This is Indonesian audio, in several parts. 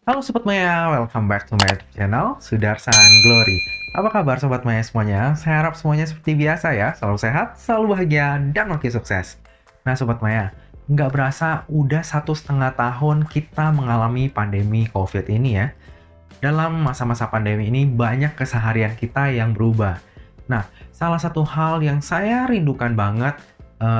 Halo Sobat Maya, welcome back to my YouTube channel, Sudarsan Glory. Apa kabar Sobat Maya semuanya? Saya harap semuanya seperti biasa ya, selalu sehat, selalu bahagia, dan makin sukses. Nah Sobat Maya, nggak berasa udah 1,5 tahun kita mengalami pandemi COVID ini ya. Dalam masa-masa pandemi ini banyak keseharian kita yang berubah. Nah, salah satu hal yang saya rindukan banget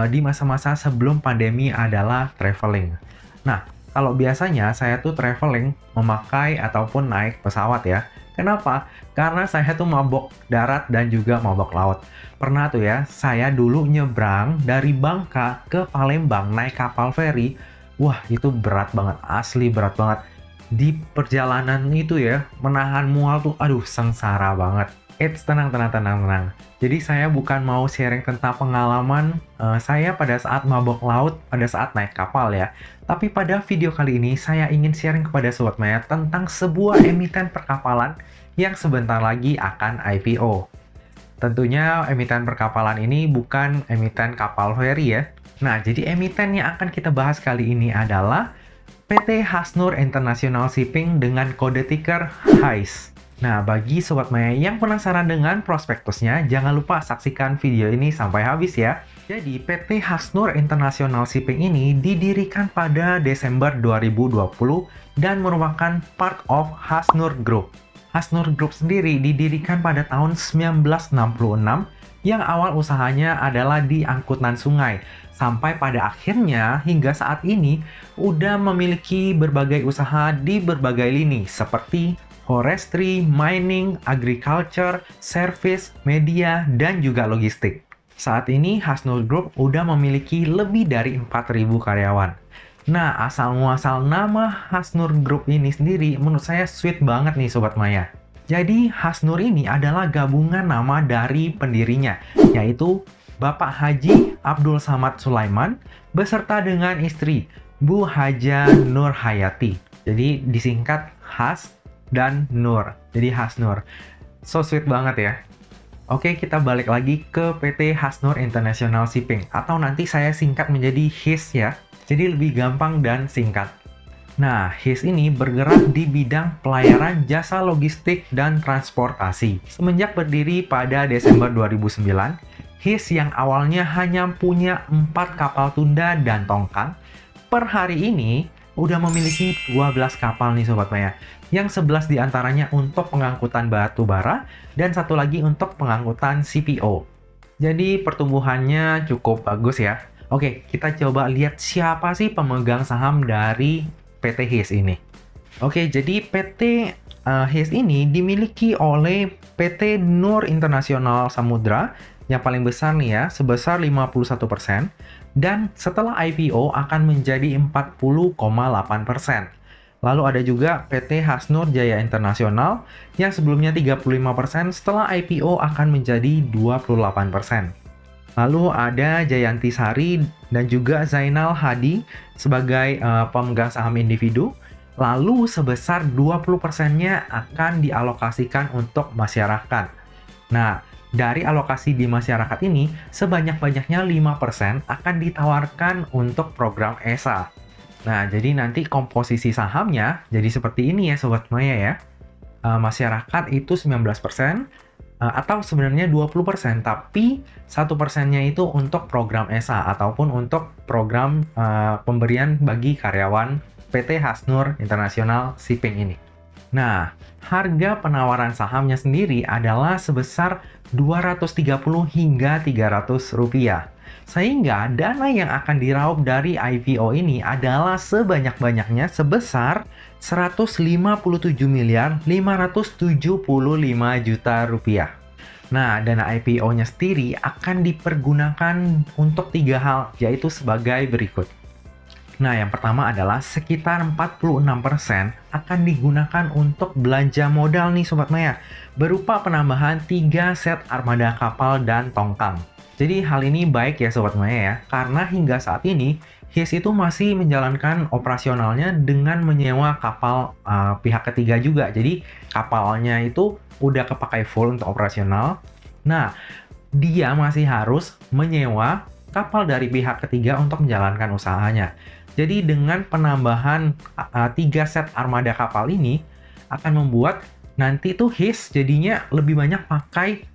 di masa-masa sebelum pandemi adalah traveling. Nah, kalau biasanya saya tuh traveling memakai ataupun naik pesawat ya. Kenapa? Karena saya tuh mabok darat dan juga mabok laut. Pernah tuh ya, saya dulu nyebrang dari Bangka ke Palembang naik kapal feri. Wah, itu berat banget, asli berat banget. Di perjalanan itu ya, menahan mual tuh, aduh, sengsara banget. Tenang. Jadi saya bukan mau sharing tentang pengalaman saya pada saat mabok laut, pada saat naik kapal ya. Tapi pada video kali ini saya ingin sharing kepada Sobat Maya tentang sebuah emiten perkapalan yang sebentar lagi akan IPO. Tentunya emiten perkapalan ini bukan emiten kapal feri ya. Nah, jadi emiten yang akan kita bahas kali ini adalah PT Hasnur International Shipping dengan kode ticker HISE. Nah, bagi Sobat Maya yang penasaran dengan prospektusnya, jangan lupa saksikan video ini sampai habis ya. Jadi, PT Hasnur International Shipping ini didirikan pada Desember 2020 dan merupakan part of Hasnur Group. Hasnur Group sendiri didirikan pada tahun 1966 yang awal usahanya adalah di angkutan sungai. Sampai pada akhirnya hingga saat ini udah memiliki berbagai usaha di berbagai lini seperti forestry, mining, agriculture, service, media, dan juga logistik. Saat ini Hasnur Group udah memiliki lebih dari 4.000 karyawan. Nah, asal-muasal nama Hasnur Group ini sendiri menurut saya sweet banget nih Sobat Maya. Jadi Hasnur ini adalah gabungan nama dari pendirinya, yaitu Bapak Haji Abdul Samad Sulaiman beserta dengan istri Bu Haja Nur Hayati. Jadi disingkat Has dan Nur, jadi Hasnur. So sweet banget ya. Oke, kita balik lagi ke PT Hasnur International Shipping, atau nanti saya singkat menjadi HIS ya, jadi lebih gampang dan singkat. Nah, HIS ini bergerak di bidang pelayaran jasa logistik dan transportasi. Semenjak berdiri pada Desember 2009, HIS yang awalnya hanya punya 4 kapal tunda dan tongkang, per hari ini udah memiliki 12 kapal nih Sobat Maya, yang 11 diantaranya untuk pengangkutan batu bara dan satu lagi untuk pengangkutan CPO. Jadi pertumbuhannya cukup bagus ya. Oke, kita coba lihat siapa sih pemegang saham dari PT HIS ini. Oke, jadi PT HIS ini dimiliki oleh PT Nur International Samudra yang paling besar nih ya, sebesar 51%. Dan setelah IPO akan menjadi 40,8%. Lalu ada juga PT Hasnur Jaya Internasional yang sebelumnya 35%, setelah IPO akan menjadi 28%. Lalu ada Jayanti Sari dan juga Zainal Hadi sebagai pemegang saham individu. Lalu sebesar 20%-nya akan dialokasikan untuk masyarakat. Nah, dari alokasi di masyarakat ini, sebanyak-banyaknya 5% akan ditawarkan untuk program ESA. Nah, jadi nanti komposisi sahamnya jadi seperti ini ya Sobat Maya ya. Masyarakat itu 19%, atau sebenarnya 20%, tapi 1%-nya itu untuk program ESA ataupun untuk program pemberian bagi karyawan PT Hasnur International Shipping ini. Nah, harga penawaran sahamnya sendiri adalah sebesar 230 hingga 300 rupiah. Sehingga dana yang akan diraup dari IPO ini adalah sebanyak-banyaknya sebesar 157 miliar 575 juta rupiah. Nah, dana IPO-nya sendiri akan dipergunakan untuk 3 hal, yaitu sebagai berikut. Nah, yang pertama adalah sekitar 46% akan digunakan untuk belanja modal nih Sobat Maya, berupa penambahan 3 set armada kapal dan tongkang. Jadi hal ini baik ya Sobat Maya ya, karena hingga saat ini HIS itu masih menjalankan operasionalnya dengan menyewa kapal pihak ketiga juga. Jadi kapalnya itu udah kepakai full untuk operasional. Nah, dia masih harus menyewa kapal dari pihak ketiga untuk menjalankan usahanya. Jadi dengan penambahan 3 set armada kapal ini akan membuat nanti tuh HIS jadinya lebih banyak pakai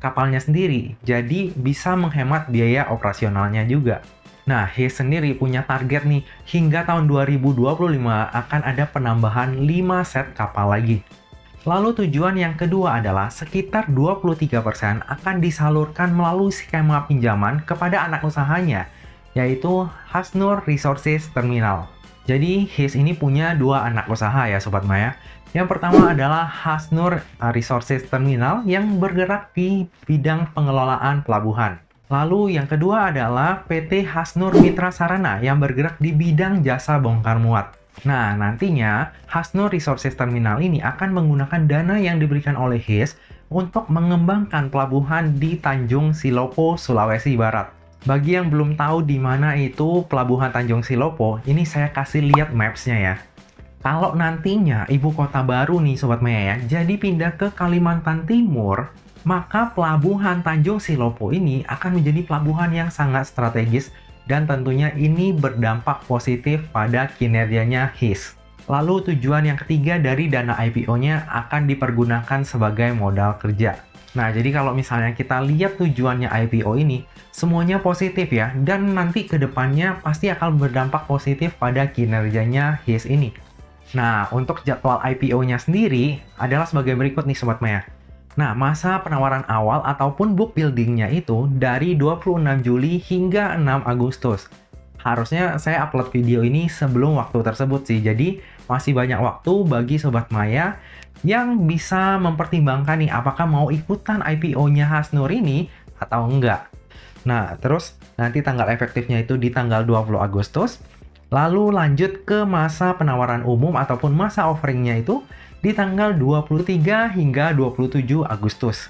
kapalnya sendiri. Jadi bisa menghemat biaya operasionalnya juga. Nah, HIS sendiri punya target nih, hingga tahun 2025 akan ada penambahan 5 set kapal lagi. Lalu tujuan yang kedua adalah sekitar 23% akan disalurkan melalui skema pinjaman kepada anak usahanya, yaitu Hasnur Resources Terminal. Jadi HIS ini punya dua anak usaha ya Sobat Maya. Yang pertama adalah Hasnur Resources Terminal yang bergerak di bidang pengelolaan pelabuhan. Lalu yang kedua adalah PT Hasnur Mitra Sarana yang bergerak di bidang jasa bongkar muat. Nah, nantinya Hasnur Resources Terminal ini akan menggunakan dana yang diberikan oleh HIS untuk mengembangkan pelabuhan di Tanjung Silopo, Sulawesi Barat. Bagi yang belum tahu di mana itu Pelabuhan Tanjung Silopo, ini saya kasih lihat maps-nya ya. Kalau nantinya ibu kota baru nih Sobat Maya ya, jadi pindah ke Kalimantan Timur, maka Pelabuhan Tanjung Silopo ini akan menjadi pelabuhan yang sangat strategis dan tentunya ini berdampak positif pada kinerjanya HIS. Lalu tujuan yang ketiga dari dana IPO-nya akan dipergunakan sebagai modal kerja. Nah, jadi kalau misalnya kita lihat tujuannya IPO ini, semuanya positif ya, dan nanti ke depannya pasti akan berdampak positif pada kinerjanya HIS ini. Nah, untuk jadwal IPO-nya sendiri adalah sebagai berikut nih Sobat Maya. Nah, masa penawaran awal ataupun book building-nya itu dari 26 Juli hingga 6 Agustus. Harusnya saya upload video ini sebelum waktu tersebut sih, jadi masih banyak waktu bagi Sobat Maya yang bisa mempertimbangkan nih apakah mau ikutan IPO-nya Hasnur ini atau enggak. Nah, terus nanti tanggal efektifnya itu di tanggal 20 Agustus, lalu lanjut ke masa penawaran umum ataupun masa offeringnya itu di tanggal 23 hingga 27 Agustus.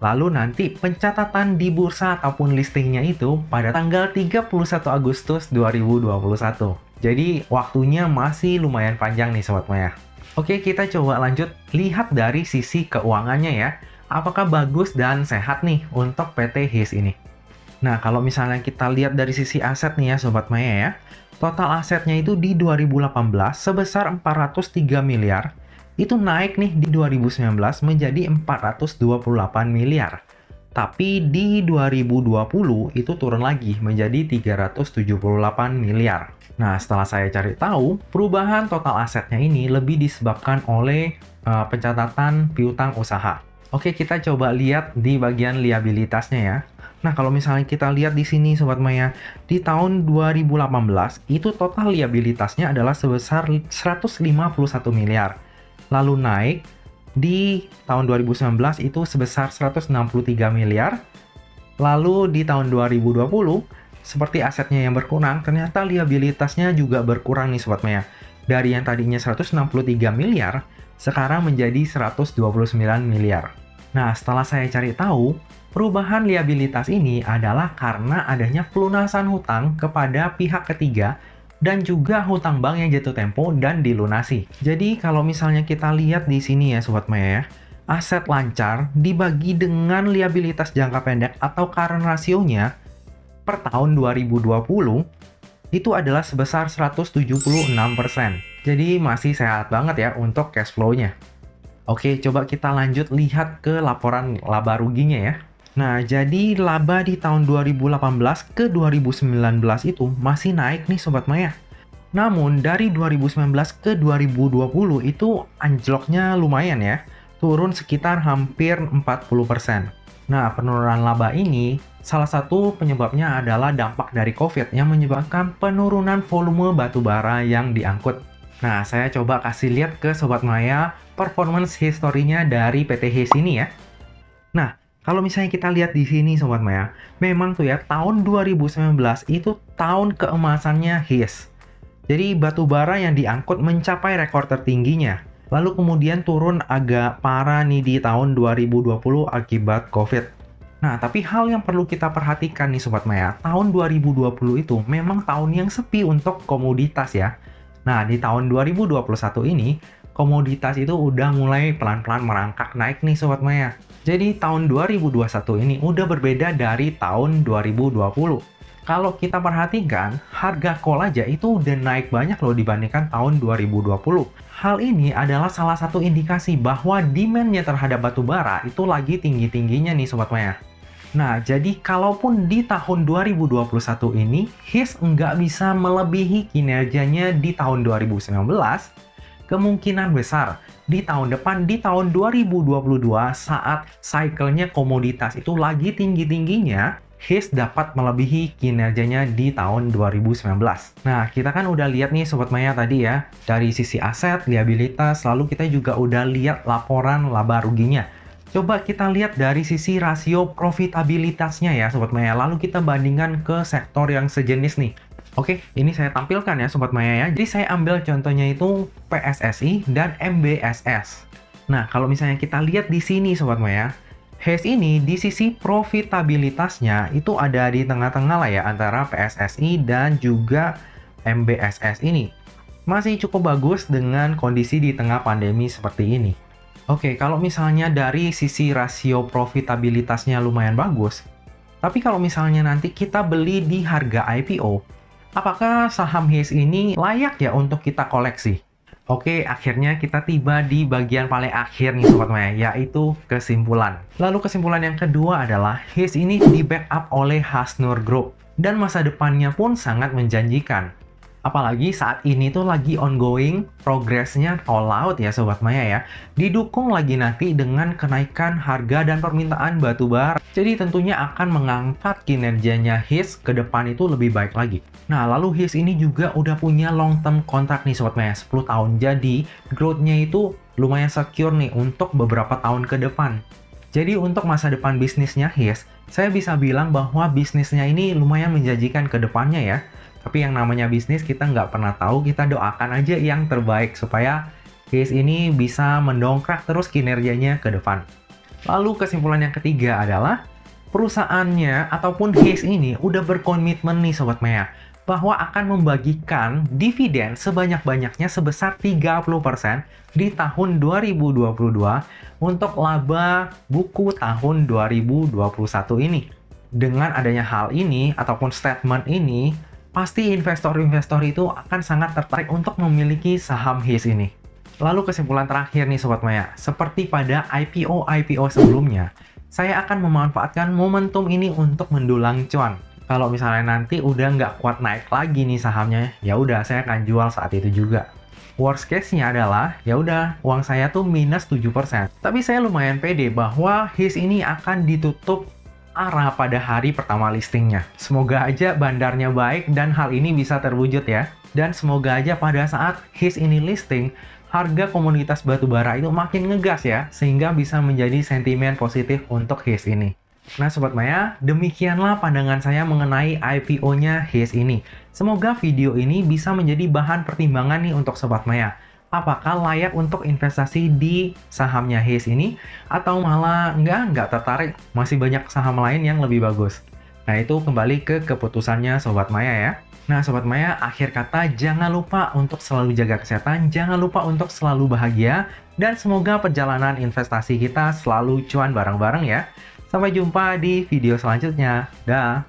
Lalu nanti pencatatan di bursa ataupun listingnya itu pada tanggal 31 Agustus 2021. Jadi waktunya masih lumayan panjang nih Sobat Maya. Oke, kita coba lanjut lihat dari sisi keuangannya ya. Apakah bagus dan sehat nih untuk PT HIS ini? Nah, kalau misalnya kita lihat dari sisi aset nih ya Sobat Maya ya. Total asetnya itu di 2018 sebesar 403 miliar. Itu naik nih di 2019 menjadi 428 miliar. Tapi di 2020 itu turun lagi menjadi 378 miliar. Nah, setelah saya cari tahu, perubahan total asetnya ini lebih disebabkan oleh pencatatan piutang usaha. Oke, kita coba lihat di bagian liabilitasnya ya. Nah, kalau misalnya kita lihat di sini Sobat Maya, di tahun 2018 itu total liabilitasnya adalah sebesar 151 miliar. Lalu naik di tahun 2019 itu sebesar 163 miliar. Lalu di tahun 2020, seperti asetnya yang berkurang, ternyata liabilitasnya juga berkurang nih Sobat Maya. Dari yang tadinya 163 miliar, sekarang menjadi 129 miliar. Nah, setelah saya cari tahu, perubahan liabilitas ini adalah karena adanya pelunasan hutang kepada pihak ketiga dan juga hutang bank yang jatuh tempo dan dilunasi. Jadi kalau misalnya kita lihat di sini ya Sobat Maya ya, aset lancar dibagi dengan liabilitas jangka pendek atau current ratio-nya per tahun 2020 itu adalah sebesar 176%. Jadi masih sehat banget ya untuk cash flow-nya. Oke, coba kita lanjut lihat ke laporan laba ruginya ya. Nah, jadi laba di tahun 2018 ke 2019 itu masih naik nih Sobat Maya. Namun, dari 2019 ke 2020 itu anjloknya lumayan ya. Turun sekitar hampir 40%. Nah, penurunan laba ini salah satu penyebabnya adalah dampak dari COVID yang menyebabkan penurunan volume batubara yang diangkut. Nah, saya coba kasih lihat ke Sobat Maya performance historinya dari PT HIS ini ya. Nah, kalau misalnya kita lihat di sini Sobat Maya, memang tuh ya tahun 2019 itu tahun keemasannya HIS. Jadi batubara yang diangkut mencapai rekor tertingginya. Lalu kemudian turun agak parah nih di tahun 2020 akibat COVID. Nah, tapi hal yang perlu kita perhatikan nih Sobat Maya, tahun 2020 itu memang tahun yang sepi untuk komoditas ya. Nah, di tahun 2021 ini, komoditas itu udah mulai pelan-pelan merangkak naik nih Sobat Maya. Jadi tahun 2021 ini udah berbeda dari tahun 2020. Kalau kita perhatikan, harga kol aja itu udah naik banyak loh dibandingkan tahun 2020. Hal ini adalah salah satu indikasi bahwa demand-nya terhadap batu bara itu lagi tinggi-tingginya nih Sobat Maya. Nah, jadi kalaupun di tahun 2021 ini, HIS nggak bisa melebihi kinerjanya di tahun 2019, kemungkinan besar di tahun depan, di tahun 2022 saat cycle-nya komoditas itu lagi tinggi-tingginya, HIS dapat melebihi kinerjanya di tahun 2019. Nah, kita kan udah lihat nih Sobat Maya tadi ya, dari sisi aset, liabilitas, lalu kita juga udah lihat laporan laba ruginya. Coba kita lihat dari sisi rasio profitabilitasnya ya Sobat Maya, lalu kita bandingkan ke sektor yang sejenis nih. Oke, ini saya tampilkan ya Sobat Maya ya. Jadi saya ambil contohnya itu PSSI dan MBSS. Nah, kalau misalnya kita lihat di sini Sobat Maya, HIS ini di sisi profitabilitasnya itu ada di tengah-tengah lah ya antara PSSI dan juga MBSS ini. Masih cukup bagus dengan kondisi di tengah pandemi seperti ini. Oke, kalau misalnya dari sisi rasio profitabilitasnya lumayan bagus, tapi kalau misalnya nanti kita beli di harga IPO, apakah saham HIS ini layak ya untuk kita koleksi? Oke, akhirnya kita tiba di bagian paling akhir nih Sobat Maya, yaitu kesimpulan. Lalu kesimpulan yang kedua adalah HIS ini di-backup oleh Hasnur Group, dan masa depannya pun sangat menjanjikan. Apalagi saat ini tuh lagi ongoing progresnya tol laut ya Sobat Maya ya. Didukung lagi nanti dengan kenaikan harga dan permintaan batu bara. Jadi tentunya akan mengangkat kinerjanya HIS ke depan itu lebih baik lagi. Nah, lalu HIS ini juga udah punya long term kontrak nih Sobat Maya, 10 tahun. Jadi growth-nya itu lumayan secure nih untuk beberapa tahun ke depan. Jadi untuk masa depan bisnisnya HIS, saya bisa bilang bahwa bisnisnya ini lumayan menjanjikan ke depannya ya. Tapi yang namanya bisnis kita nggak pernah tahu, kita doakan aja yang terbaik supaya HIS ini bisa mendongkrak terus kinerjanya ke depan. Lalu kesimpulan yang ketiga adalah perusahaannya ataupun HIS ini udah berkomitmen nih Sobat Maya bahwa akan membagikan dividen sebanyak-banyaknya sebesar 30% di tahun 2022 untuk laba buku tahun 2021 ini. Dengan adanya hal ini ataupun statement ini, pasti investor-investor itu akan sangat tertarik untuk memiliki saham HIS ini. Lalu kesimpulan terakhir nih Sobat Maya, seperti pada IPO sebelumnya, saya akan memanfaatkan momentum ini untuk mendulang cuan. Kalau misalnya nanti udah nggak kuat naik lagi nih sahamnya, ya udah saya akan jual saat itu juga. Worst case-nya adalah, ya udah uang saya tuh minus 7%. Tapi saya lumayan pede bahwa HIS ini akan ditutup arah pada hari pertama listingnya. Semoga aja bandarnya baik dan hal ini bisa terwujud ya. Dan semoga aja pada saat HIS ini listing, harga komoditas batubara itu makin ngegas ya, sehingga bisa menjadi sentimen positif untuk HIS ini. Nah Sobat Maya, demikianlah pandangan saya mengenai IPO-nya HIS ini. Semoga video ini bisa menjadi bahan pertimbangan nih untuk Sobat Maya. Apakah layak untuk investasi di sahamnya HIS ini? Atau malah nggak tertarik, masih banyak saham lain yang lebih bagus. Nah itu kembali ke keputusannya Sobat Maya ya. Nah Sobat Maya, akhir kata jangan lupa untuk selalu jaga kesehatan, jangan lupa untuk selalu bahagia, dan semoga perjalanan investasi kita selalu cuan bareng-bareng ya. Sampai jumpa di video selanjutnya. Dah.